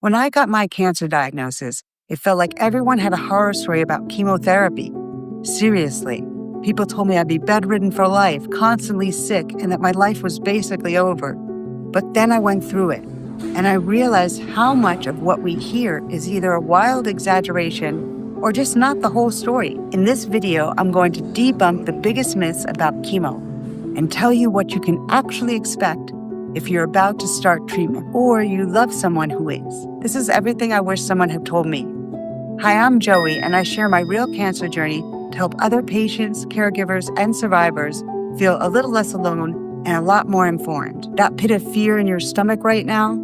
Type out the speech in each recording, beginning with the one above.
When I got my cancer diagnosis, it felt like everyone had a horror story about chemotherapy. Seriously, people told me I'd be bedridden for life, constantly sick, and that my life was basically over. But then I went through it, and I realized how much of what we hear is either a wild exaggeration or just not the whole story. In this video, I'm going to debunk the biggest myths about chemo and tell you what you can actually expect if you're about to start treatment or you love someone who is. This is everything I wish someone had told me. Hi, I'm Joey, and I share my real cancer journey to help other patients, caregivers, and survivors feel a little less alone and a lot more informed. That pit of fear in your stomach right now,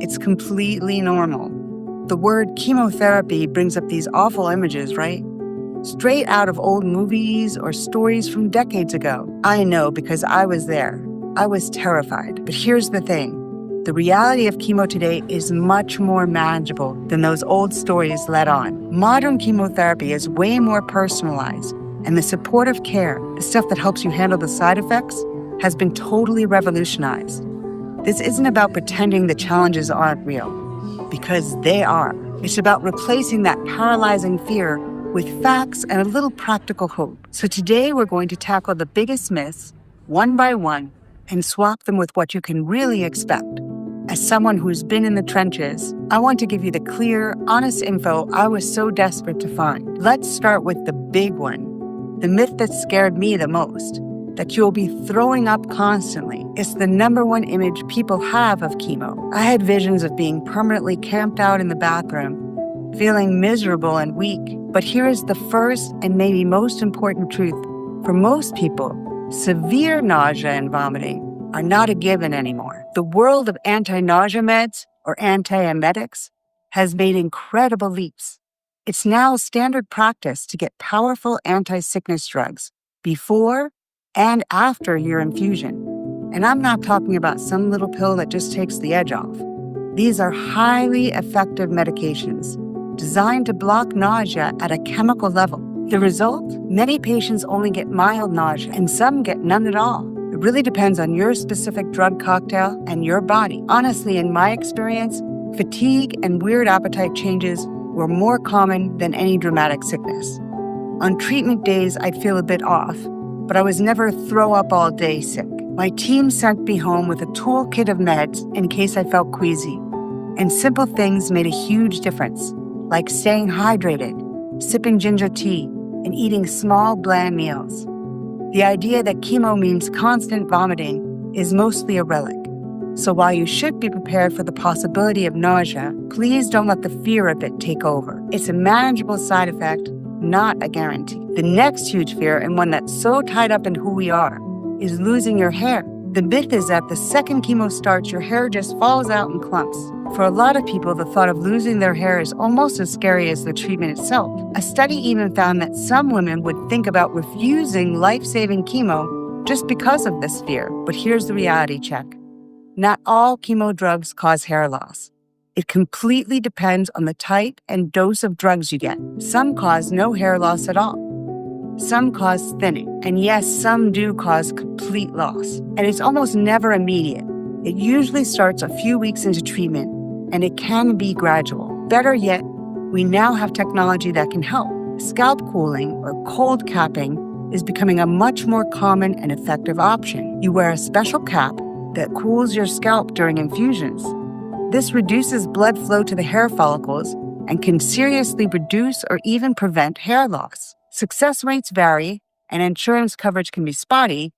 it's completely normal. The word chemotherapy brings up these awful images, right? Straight out of old movies or stories from decades ago. I know because I was there. I was terrified. But here's the thing. The reality of chemo today is much more manageable than those old stories let on. Modern chemotherapy is way more personalized, and the supportive care, the stuff that helps you handle the side effects, has been totally revolutionized. This isn't about pretending the challenges aren't real, because they are. It's about replacing that paralyzing fear with facts and a little practical hope. So today we're going to tackle the biggest myths, one by one, and swap them with what you can really expect. As someone who's been in the trenches, I want to give you the clear, honest info I was so desperate to find. Let's start with the big one, the myth that scared me the most, that you'll be throwing up constantly. It's the number one image people have of chemo. I had visions of being permanently camped out in the bathroom, feeling miserable and weak. But here is the first and maybe most important truth. For most people, severe nausea and vomiting are not a given anymore. The world of anti-nausea meds, or antiemetics, has made incredible leaps. It's now standard practice to get powerful anti-sickness drugs before and after your infusion. And I'm not talking about some little pill that just takes the edge off. These are highly effective medications designed to block nausea at a chemical level. The result? Many patients only get mild nausea, and some get none at all. It really depends on your specific drug cocktail and your body. Honestly, in my experience, fatigue and weird appetite changes were more common than any dramatic sickness. On treatment days, I'd feel a bit off, but I was never throw up all day sick. My team sent me home with a toolkit of meds in case I felt queasy. And simple things made a huge difference, like staying hydrated, sipping ginger tea, and eating small, bland meals. The idea that chemo means constant vomiting is mostly a relic. So while you should be prepared for the possibility of nausea, please don't let the fear of it take over. It's a manageable side effect, not a guarantee. The next huge fear, and one that's so tied up in who we are, is losing your hair. The myth is that the second chemo starts, your hair just falls out in clumps. For a lot of people, the thought of losing their hair is almost as scary as the treatment itself. A study even found that some women would think about refusing life-saving chemo just because of this fear. But here's the reality check. Not all chemo drugs cause hair loss. It completely depends on the type and dose of drugs you get. Some cause no hair loss at all. Some cause thinning. And yes, some do cause complete loss. And it's almost never immediate. It usually starts a few weeks into treatment, and it can be gradual. Better yet, we now have technology that can help. Scalp cooling, or cold capping, is becoming a much more common and effective option. You wear a special cap that cools your scalp during infusions. This reduces blood flow to the hair follicles and can seriously reduce or even prevent hair loss. Success rates vary, and insurance coverage can be spotty,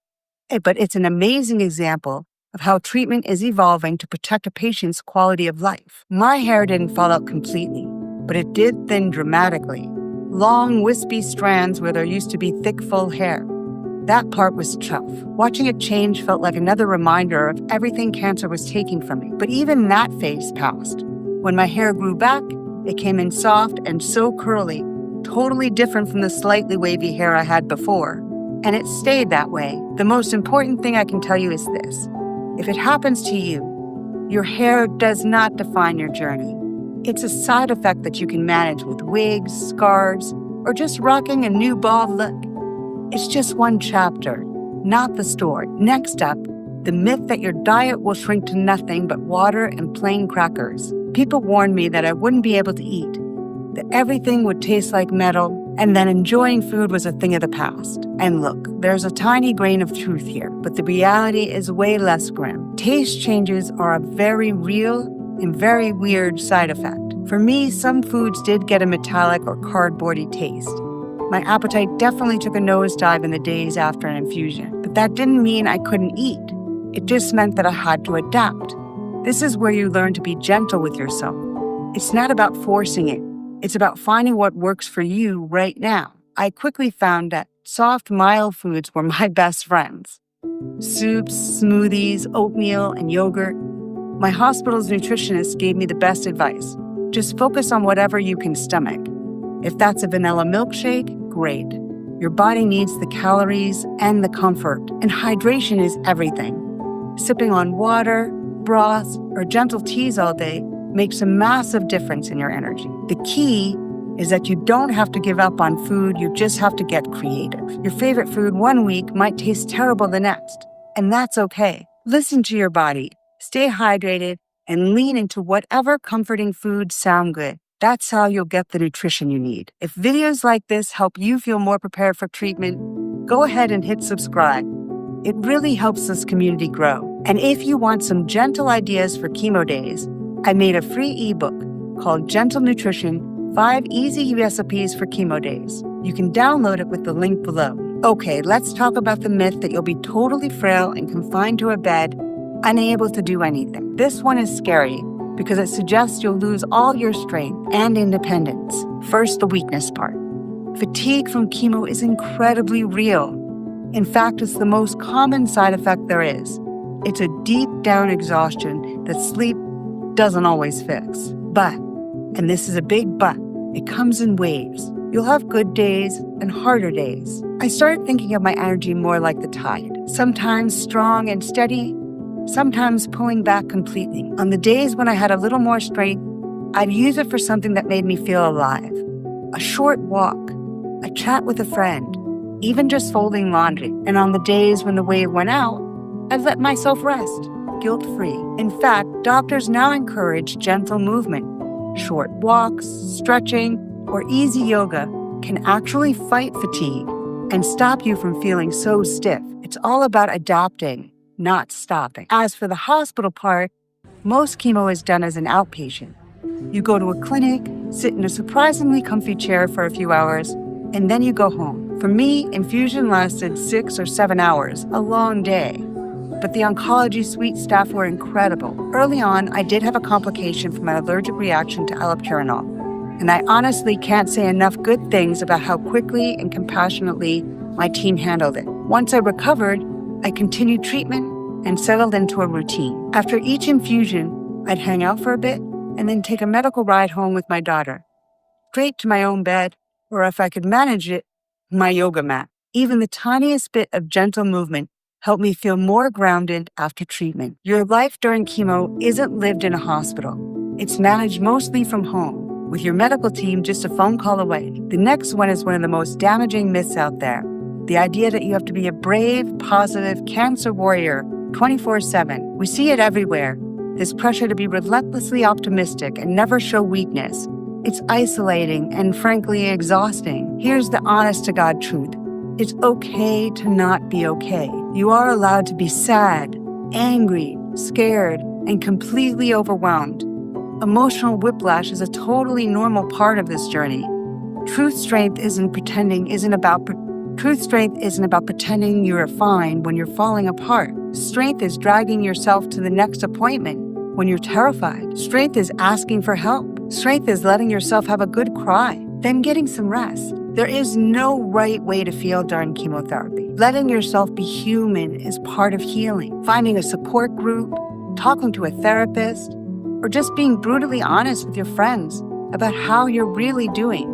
but it's an amazing example of how treatment is evolving to protect a patient's quality of life. My hair didn't fall out completely, but it did thin dramatically. Long, wispy strands where there used to be thick, full hair. That part was tough. Watching it change felt like another reminder of everything cancer was taking from me. But even that phase passed. When my hair grew back, it came in soft and so curly, totally different from the slightly wavy hair I had before. And it stayed that way. The most important thing I can tell you is this. If it happens to you, your hair does not define your journey. It's a side effect that you can manage with wigs, scarves, or just rocking a new bald look. It's just one chapter, not the story. Next up, the myth that your diet will shrink to nothing but water and plain crackers. People warned me that I wouldn't be able to eat, that everything would taste like metal, and that enjoying food was a thing of the past. And look, there's a tiny grain of truth here, but the reality is way less grim. Taste changes are a very real and very weird side effect. For me, some foods did get a metallic or cardboardy taste. My appetite definitely took a nosedive in the days after an infusion, but that didn't mean I couldn't eat. It just meant that I had to adapt. This is where you learn to be gentle with yourself. It's not about forcing it. It's about finding what works for you right now. I quickly found that soft, mild foods were my best friends. Soups, smoothies, oatmeal, and yogurt. My hospital's nutritionist gave me the best advice. Just focus on whatever you can stomach. If that's a vanilla milkshake, great. Your body needs the calories and the comfort, and hydration is everything. Sipping on water, broth, or gentle teas all day makes a massive difference in your energy. The key is that you don't have to give up on food, you just have to get creative. Your favorite food one week might taste terrible the next, and that's okay. Listen to your body, stay hydrated, and lean into whatever comforting foods sound good. That's how you'll get the nutrition you need. If videos like this help you feel more prepared for treatment, go ahead and hit subscribe. It really helps this community grow. And if you want some gentle ideas for chemo days, I made a free ebook called Gentle Nutrition, 5 Easy Recipes for Chemo Days. You can download it with the link below. Okay, let's talk about the myth that you'll be totally frail and confined to a bed, unable to do anything. This one is scary because it suggests you'll lose all your strength and independence. First, the weakness part. Fatigue from chemo is incredibly real. In fact, it's the most common side effect there is. It's a deep down exhaustion that sleep doesn't always fix. But, and this is a big but, it comes in waves. You'll have good days and harder days. I started thinking of my energy more like the tide, sometimes strong and steady, sometimes pulling back completely. On the days when I had a little more strength, I'd use it for something that made me feel alive. A short walk, a chat with a friend, even just folding laundry. And on the days when the wave went out, I'd let myself rest, guilt-free. In fact, doctors now encourage gentle movement. Short walks, stretching, or easy yoga can actually fight fatigue and stop you from feeling so stiff. It's all about adapting, not stopping. As for the hospital part, most chemo is done as an outpatient. You go to a clinic, sit in a surprisingly comfy chair for a few hours, and then you go home. For me, infusion lasted 6 or 7 hours, a long day. But the oncology suite staff were incredible. Early on, I did have a complication from an allergic reaction to allopurinol, and I honestly can't say enough good things about how quickly and compassionately my team handled it. Once I recovered, I continued treatment and settled into a routine. After each infusion, I'd hang out for a bit and then take a medical ride home with my daughter, straight to my own bed, or if I could manage it, my yoga mat. Even the tiniest bit of gentle movement helped me feel more grounded after treatment. Your life during chemo isn't lived in a hospital. It's managed mostly from home, with your medical team just a phone call away. The next one is one of the most damaging myths out there. The idea that you have to be a brave, positive cancer warrior 24/7. We see it everywhere. This pressure to be relentlessly optimistic and never show weakness. It's isolating and frankly exhausting. Here's the honest-to-God truth. It's okay to not be okay. You are allowed to be sad, angry, scared, and completely overwhelmed. Emotional whiplash is a totally normal part of this journey. Truth strength isn't about pretending you're fine when you're falling apart. Strength is dragging yourself to the next appointment when you're terrified. Strength is asking for help. Strength is letting yourself have a good cry, then getting some rest. There is no right way to feel during chemotherapy. Letting yourself be human is part of healing. Finding a support group, talking to a therapist, or just being brutally honest with your friends about how you're really doing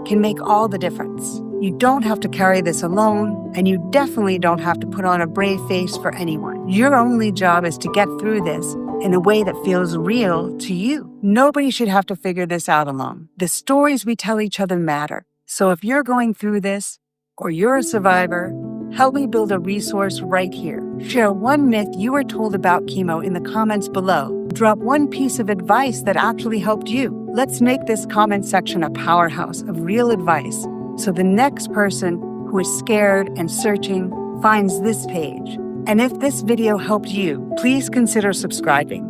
can make all the difference. You don't have to carry this alone, and you definitely don't have to put on a brave face for anyone. Your only job is to get through this in a way that feels real to you. Nobody should have to figure this out alone. The stories we tell each other matter. So if you're going through this, or you're a survivor, help me build a resource right here. Share one myth you were told about chemo in the comments below. Drop one piece of advice that actually helped you. Let's make this comment section a powerhouse of real advice so the next person who is scared and searching finds this page. And if this video helped you, please consider subscribing.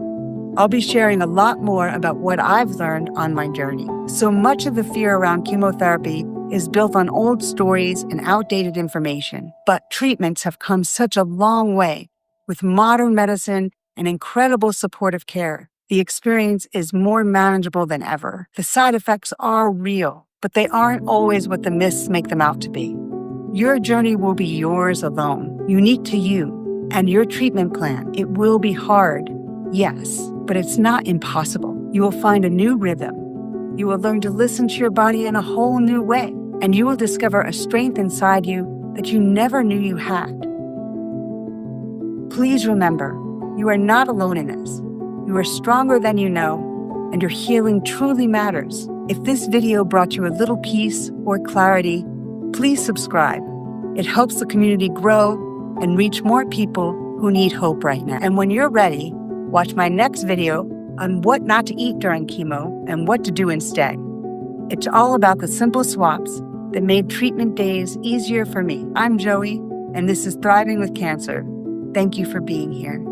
I'll be sharing a lot more about what I've learned on my journey. So much of the fear around chemotherapy is built on old stories and outdated information, but treatments have come such a long way with modern medicine and incredible supportive care. The experience is more manageable than ever. The side effects are real, but they aren't always what the myths make them out to be. Your journey will be yours alone, unique to you and your treatment plan. It will be hard, yes, but it's not impossible. You will find a new rhythm. You will learn to listen to your body in a whole new way, and you will discover a strength inside you that you never knew you had. Please remember, you are not alone in this. You are stronger than you know, and your healing truly matters. If this video brought you a little peace or clarity, please subscribe. It helps the community grow and reach more people who need hope right now. And when you're ready, watch my next video on what not to eat during chemo and what to do instead. It's all about the simple swaps that made treatment days easier for me. I'm Joey, and this is Thriving with Cancer. Thank you for being here.